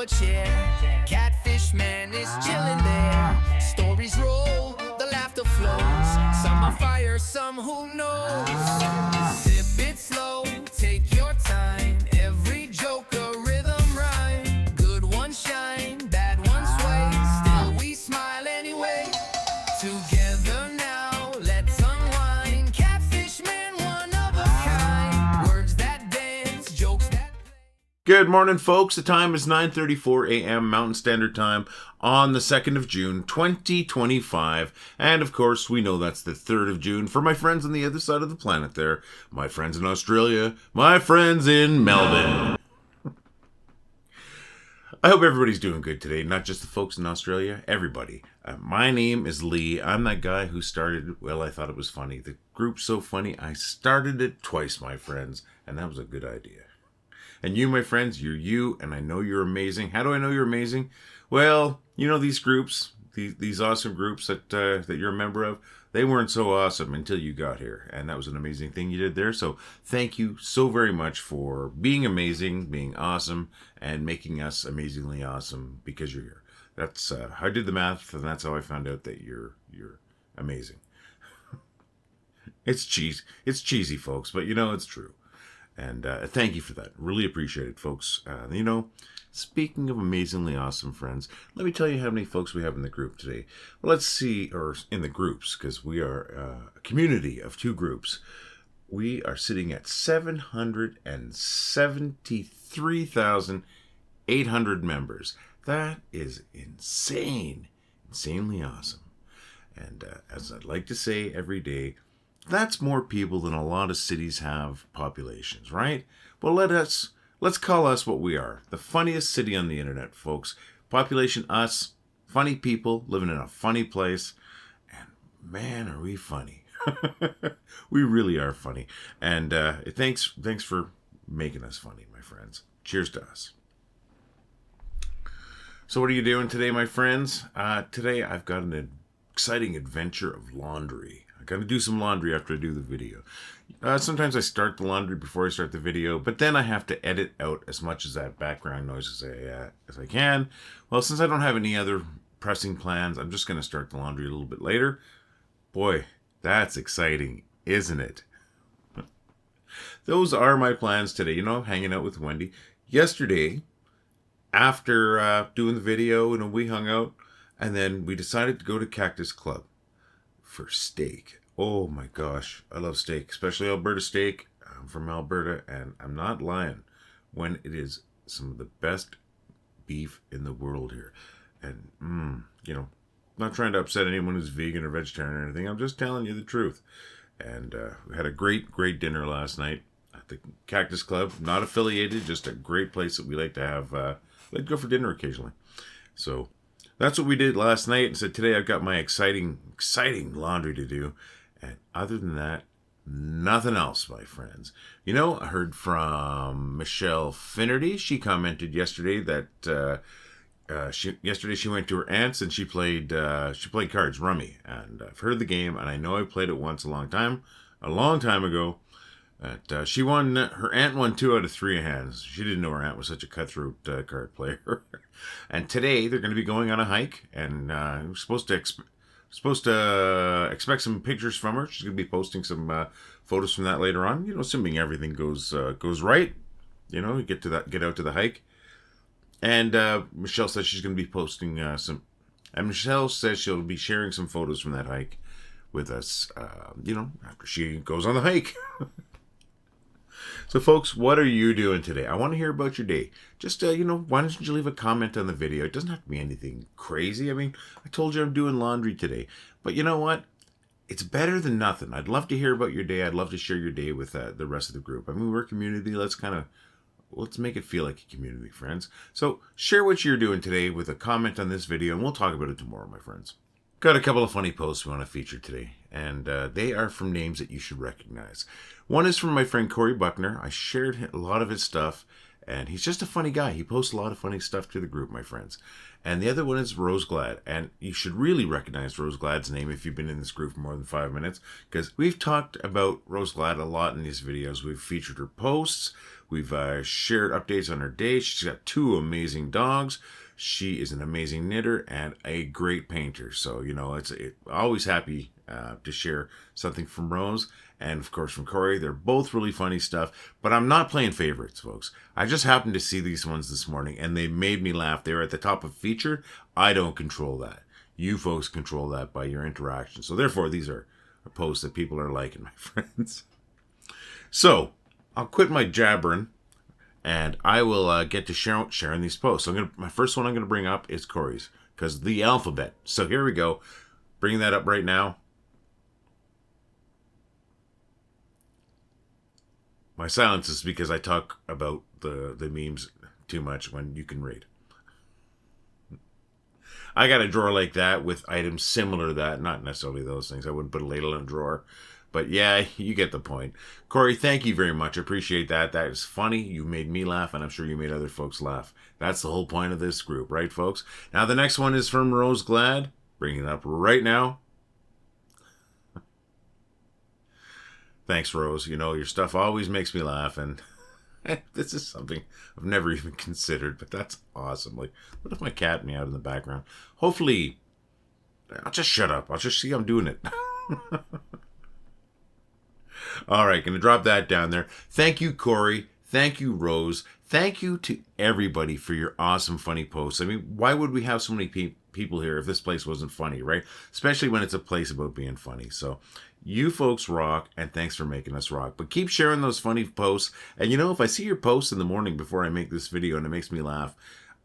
chair. Catfishman is chilling there. Stories roll, the laughter flows. Some are fire, some who knows. Sip it slow, take your time. Every joke a rhythm rhyme. Good ones shine, bad ones sway. Still we smile anyway. Together now, let's unwind. Catfishman, one of a kind. Words that dance, jokes that play. Good morning, folks. The time is 9:34 a.m. Mountain Standard Time on the 2nd of June, 2025. And, of course, we know that's the 3rd of June for my friends on the other side of the planet there. My friends in Australia, my friends in Melbourne. I hope everybody's doing good today, not just the folks in Australia, everybody. My name is Lee. I'm that guy who started, well, I thought it was funny. The group's so funny, I started it twice, my friends, and that was a good idea. And you, my friends, you're you, and I know you're amazing. How do I know you're amazing? Well, you know these groups, these awesome groups that you're a member of, they weren't so awesome until you got here. And that was an amazing thing you did there. So thank you so very much for being amazing, being awesome, and making us amazingly awesome because you're here. That's I did the math, and that's how I found out that you're amazing. It's cheesy, folks, but you know it's true. And thank you for that. Really appreciate it, folks. Speaking of amazingly awesome friends, let me tell you how many folks we have in the group today. Well, let's see, or in the groups, because we are a community of 2 groups. We are sitting at 773,800 members. That is insane. Insanely awesome. And as I'd like to say every day, that's more people than a lot of cities have populations, right? Well, let's call us what we are. The funniest city on the internet, folks. Population us, funny people living in a funny place. And man, are we funny. We really are funny. And thanks for making us funny, my friends. Cheers to us. So what are you doing today, my friends? Today I've got an exciting adventure of laundry. I gotta do some laundry after I do the video. Sometimes I start the laundry before I start the video, but then I have to edit out as much of that background noise as I can. Well, since I don't have any other pressing plans, I'm just gonna start the laundry a little bit later. Boy, that's exciting, isn't it? Those are my plans today, hanging out with Wendy. Yesterday, after doing the video, we hung out, and then we decided to go to Cactus Club for steak. Oh my gosh, I love steak, especially Alberta steak. I'm from Alberta, and I'm not lying when it is some of the best beef in the world here. And, not trying to upset anyone who's vegan or vegetarian or anything. I'm just telling you the truth. And we had a great dinner last night at the Cactus Club. Not affiliated, just a great place that we like to have. Like to go for dinner occasionally. So that's what we did last night. And so today I've got my exciting laundry to do. And other than that, nothing else, my friends. I heard from Michelle Finnerty. She commented yesterday that yesterday she went to her aunt's and she played cards, rummy. And I've heard the game, and I know I played it once a long time ago. And she won. Her aunt won 2 out of 3 hands. She didn't know her aunt was such a cutthroat card player. And today they're going to be going on a hike, and we're supposed to expect some pictures from her. She's going to be posting some photos from that later on. Assuming everything goes right. Get out to the hike. And Michelle says she's going to be posting some. And Michelle says she'll be sharing some photos from that hike with us. After she goes on the hike. So, folks, what are you doing today? I want to hear about your day. Just, why don't you leave a comment on the video? It doesn't have to be anything crazy. I mean, I told you I'm doing laundry today. But you know what? It's better than nothing. I'd love to hear about your day. I'd love to share your day with the rest of the group. I mean, we're a community. Let's make it feel like a community, friends. So, share what you're doing today with a comment on this video, and we'll talk about it tomorrow, my friends. Got a couple of funny posts we want to feature today, and they are from names that you should recognize. One is from my friend Corey Buckner. I shared a lot of his stuff, And he's just a funny guy. He posts a lot of funny stuff to the group, my friends. And the other one is Rose Glad. And you should really recognize Rose Glad's name if you've been in this group for more than 5 minutes, because we've talked about Rose Glad a lot in these videos. We've featured her posts. We've shared updates on her day. She's got 2 amazing dogs. She is an amazing knitter and a great painter. So, you know, it's always happy to share something from Rose and, of course, from Corey. They're both really funny stuff. But I'm not playing favorites, folks. I just happened to see these ones this morning, and they made me laugh. They were at the top of feature. I don't control that. You folks control that by your interaction. So, therefore, these are posts that people are liking, my friends. So, I'll quit my jabbering, and I will get to sharing these posts. So my first one I'm going to bring up is Corey's, because the alphabet. So here we go. Bringing that up right now. My silence is because I talk about the memes too much when you can read. I got a drawer like that with items similar to that. Not necessarily those things. I wouldn't put a ladle in a drawer. But yeah, you get the point. Corey, thank you very much. I appreciate that. That is funny. You made me laugh, and I'm sure you made other folks laugh. That's the whole point of this group, right, folks? Now, the next one is from Rose Glad. Bringing it up right now. Thanks, Rose. You know, your stuff always makes me laugh, and this is something I've never even considered, but that's awesome. Like, what if my cat meowed in the background? Hopefully, I'll just shut up. I'll just see I'm doing it. All right, going to drop that down there. Thank you, Corey. Thank you, Rose. Thank you to everybody for your awesome, funny posts. I mean, why would we have so many people here if this place wasn't funny, right? Especially when it's a place about being funny. So you folks rock, and thanks for making us rock. But keep sharing those funny posts. And you know, if I see your posts in the morning before I make this video and it makes me laugh,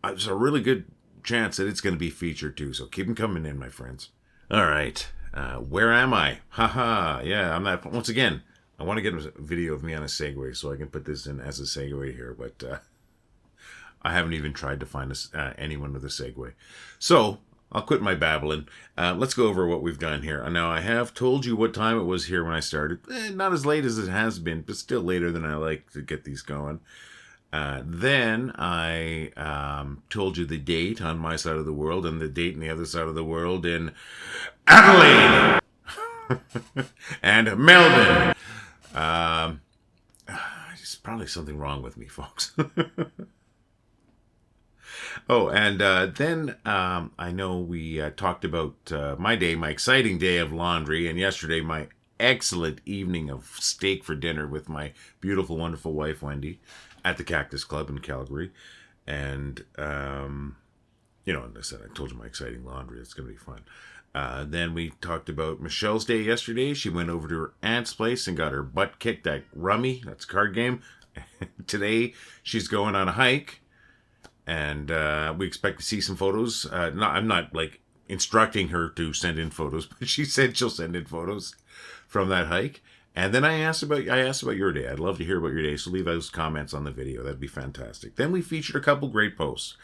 there's a really good chance that it's going to be featured too. So keep them coming in, my friends. All right. Where am I? Haha. Yeah, I'm not. Once again, I want to get a video of me on a Segway so I can put this in as a Segway here, but I haven't even tried to find anyone with a Segway. So I'll quit my babbling. Let's go over what we've done here. Now, I have told you what time it was here when I started. Not as late as it has been, but still later than I like to get these going. Then I told you the date on my side of the world and the date on the other side of the world in Adelaide and Melbourne. There's probably something wrong with me, folks. Oh, and then I know we talked about my day, my exciting day of laundry, and yesterday my excellent evening of steak for dinner with my beautiful, wonderful wife, Wendy, at the Cactus Club in Calgary. And, you know, as I said, I told you my exciting laundry. It's going to be fun. Then we talked about Michelle's day yesterday. She went over to her aunt's place and got her butt kicked at Rummy. That's a card game. Today, she's going on a hike. And we expect to see some photos. I'm not, like, instructing her to send in photos, but she said she'll send in photos from that hike. And then I asked about your day. I'd love to hear about your day, so leave those comments on the video. That'd be fantastic. Then we featured a couple great posts.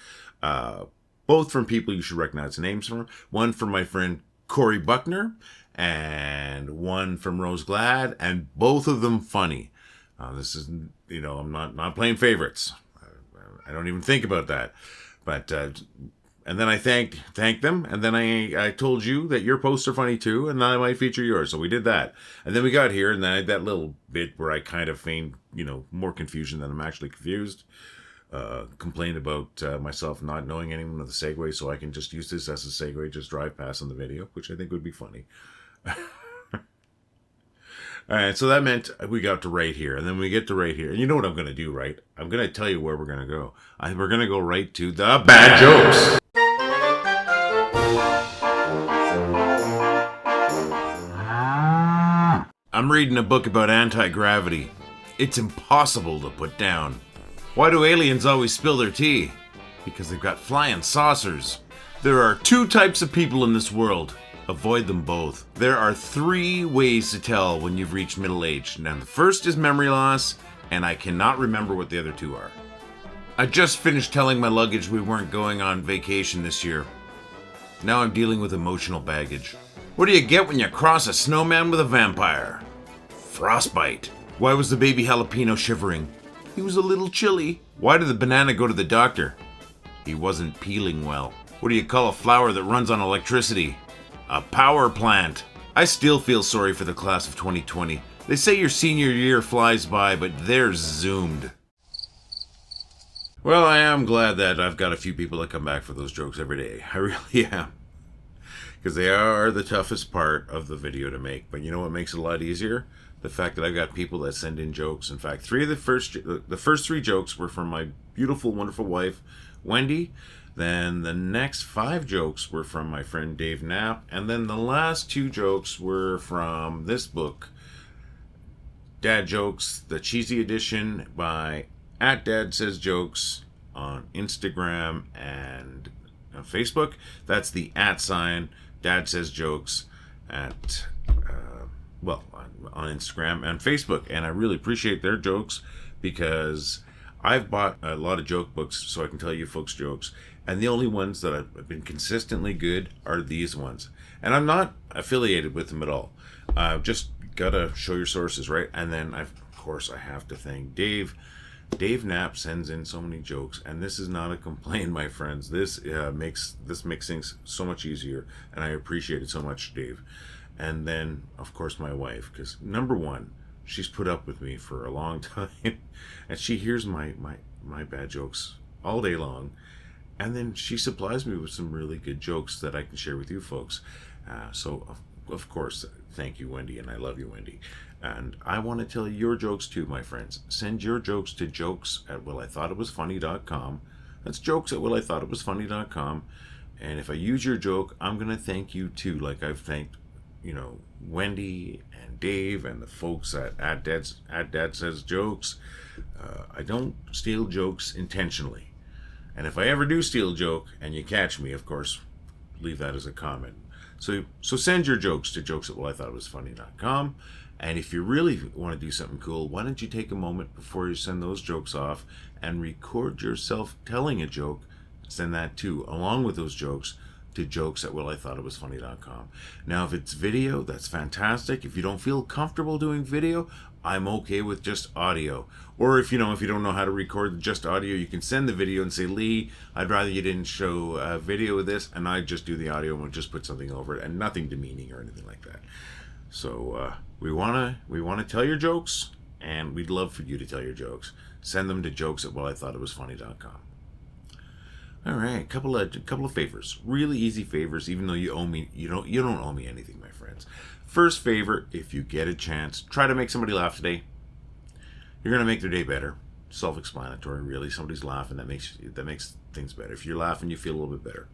Both from people you should recognize the names from. One from my friend Corey Buckner, and one from Rose Glad, and both of them funny. This is, you know, I'm not playing favorites. I don't even think about that. But and then I thanked them, and then I told you that your posts are funny too, and I might feature yours. So we did that. And then we got here, and then I had that little bit where I kind of feigned, you know, more confusion than I'm actually confused. Complained about myself not knowing anyone with a Segway, so I can just use this as a Segway, just drive past on the video, which I think would be funny. Alright, so that meant we got to right here, and then we get to right here. And you know what I'm going to do, right? I'm going to tell you where we're going to go. We're going to go right to the bad jokes. I'm reading a book about anti-gravity. It's impossible to put down. Why do aliens always spill their tea? Because they've got flying saucers. There are 2 types of people in this world. Avoid them both. There are 3 ways to tell when you've reached middle age. Now, the first is memory loss, and I cannot remember what the other 2 are. I just finished telling my luggage we weren't going on vacation this year. Now I'm dealing with emotional baggage. What do you get when you cross a snowman with a vampire? Frostbite. Why was the baby jalapeno shivering? He was a little chilly. Why did the banana go to the doctor? He wasn't peeling well. What do you call a flower that runs on electricity? A power plant. I still feel sorry for the class of 2020. They say your senior year flies by, but they're zoomed. Well, I am glad that I've got a few people that come back for those jokes every day. I really am. Because they are the toughest part of the video to make. But you know what makes it a lot easier? The fact that I've got people that send in jokes. In fact, the first three jokes were from my beautiful, wonderful wife, Wendy. Then the next 5 jokes were from my friend Dave Knapp. And then the last 2 jokes were from this book, Dad Jokes, the Cheesy Edition by @DadSaysJokes on Instagram and on Facebook. That's the @ Dad Says Jokes at, on Instagram and Facebook. And I really appreciate their jokes because I've bought a lot of joke books so I can tell you folks jokes. And the only ones that have been consistently good are these ones. And I'm not affiliated with them at all. Just gotta show your sources, right? And then, of course, I have to thank Dave. Dave Knapp sends in so many jokes, and this is not a complaint, my friends. This makes things so much easier, and I appreciate it so much, Dave. And then, of course, my wife, because number one, she's put up with me for a long time, and she hears my bad jokes all day long, and then she supplies me with some really good jokes that I can share with you folks. So, of course, thank you, Wendy, and I love you, Wendy. And I want to tell your jokes too, my friends. Send your jokes to jokes@willighthoughtitwasfunny.com. That's jokes@willighthoughtitwasfunny.com. And if I use your joke, I'm going to thank you too, like I've thanked, Wendy and Dave and the folks at Dad Says Jokes. I don't steal jokes intentionally. And if I ever do steal a joke and you catch me, of course, leave that as a comment. So send your jokes to jokes@willighthoughtitwasfunny.com. And if you really want to do something cool, why don't you take a moment before you send those jokes off and record yourself telling a joke. Send that too, along with those jokes, to jokes@willighthoughtitwasfunny.com. Now, if it's video, that's fantastic. If you don't feel comfortable doing video, I'm okay with just audio. Or if you don't know how to record just audio, you can send the video and say, Lee, I'd rather you didn't show a video of this, and I just do the audio and we'll just put something over it, and nothing demeaning or anything like that. So we wanna tell your jokes, and we'd love for you to tell your jokes. Send them to jokes@willighthoughtitwasfunny.com. All right, couple of favors, really easy favors. Even though you owe me, you don't owe me anything, my friends. First favor: if you get a chance, try to make somebody laugh today. You're gonna make their day better. Self-explanatory, really. Somebody's laughing, that makes things better. If you're laughing, you feel a little bit better.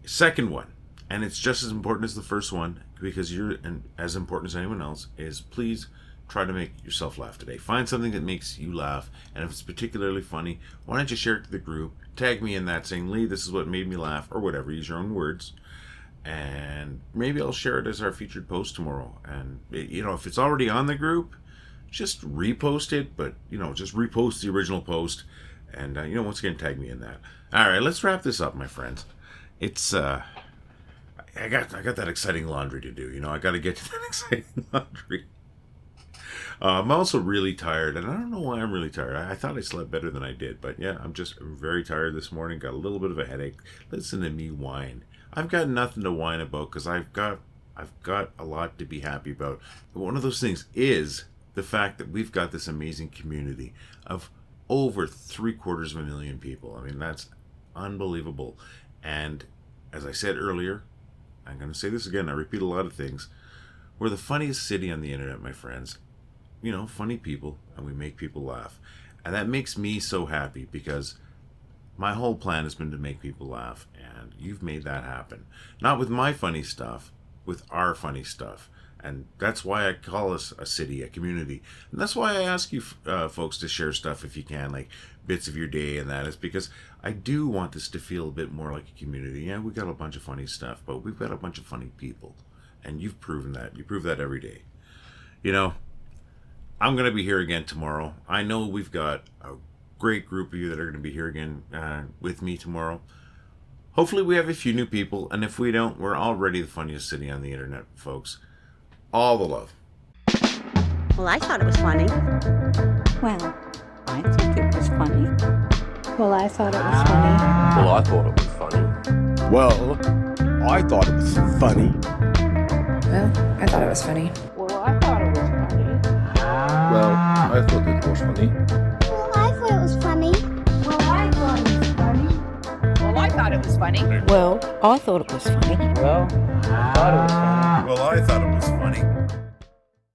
Second one, and it's just as important as the first one because you're as important as anyone else, is please try to make yourself laugh today. Find something that makes you laugh, and if it's particularly funny, why don't you share it to the group, tag me in that saying, Lee, this is what made me laugh, or whatever, use your own words, and maybe I'll share it as our featured post tomorrow. And if it's already on the group, just repost it, but just repost the original post, and once again, tag me in that. All right, let's wrap this up, my friends. It's I got that exciting laundry to do. I got to get to that exciting laundry. I'm also really tired, and I don't know why I'm really tired. I thought I slept better than I did, but yeah, I'm very tired this morning. Got a little bit of a headache. Listen to me whine. I've got nothing to whine about because I've got a lot to be happy about. One of those things is the fact that we've got this amazing community of over 750,000 people. I mean, that's unbelievable. And as I said earlier, I'm going to say this again. I repeat a lot of things. We're the funniest city on the internet, my friends. Funny people, and we make people laugh. And that makes me so happy because my whole plan has been to make people laugh, and you've made that happen. Not with my funny stuff, with our funny stuff. And that's why I call us a city, a community. And that's why I ask you folks to share stuff if you can, like bits of your day, and that is because I do want this to feel a bit more like a community. Yeah, we got a bunch of funny stuff, but we've got a bunch of funny people. And you've proven that. You prove that every day. I'm going to be here again tomorrow. I know we've got a great group of you that are going to be here again with me tomorrow. Hopefully we have a few new people, and if we don't, we're already the funniest city on the internet, folks. All the love. Well, I thought it was funny. Well, I think it was funny. Well, I thought it was funny. Well, I thought it was funny. Well, I thought it was funny. Well, I thought it was funny. Well, I thought it was funny. Well, I thought it was funny. Well, I thought it was funny. Well, I thought it was funny. Well, I thought it was funny. Well, I thought it was funny. Well, I thought it was funny. Well, I thought it was funny.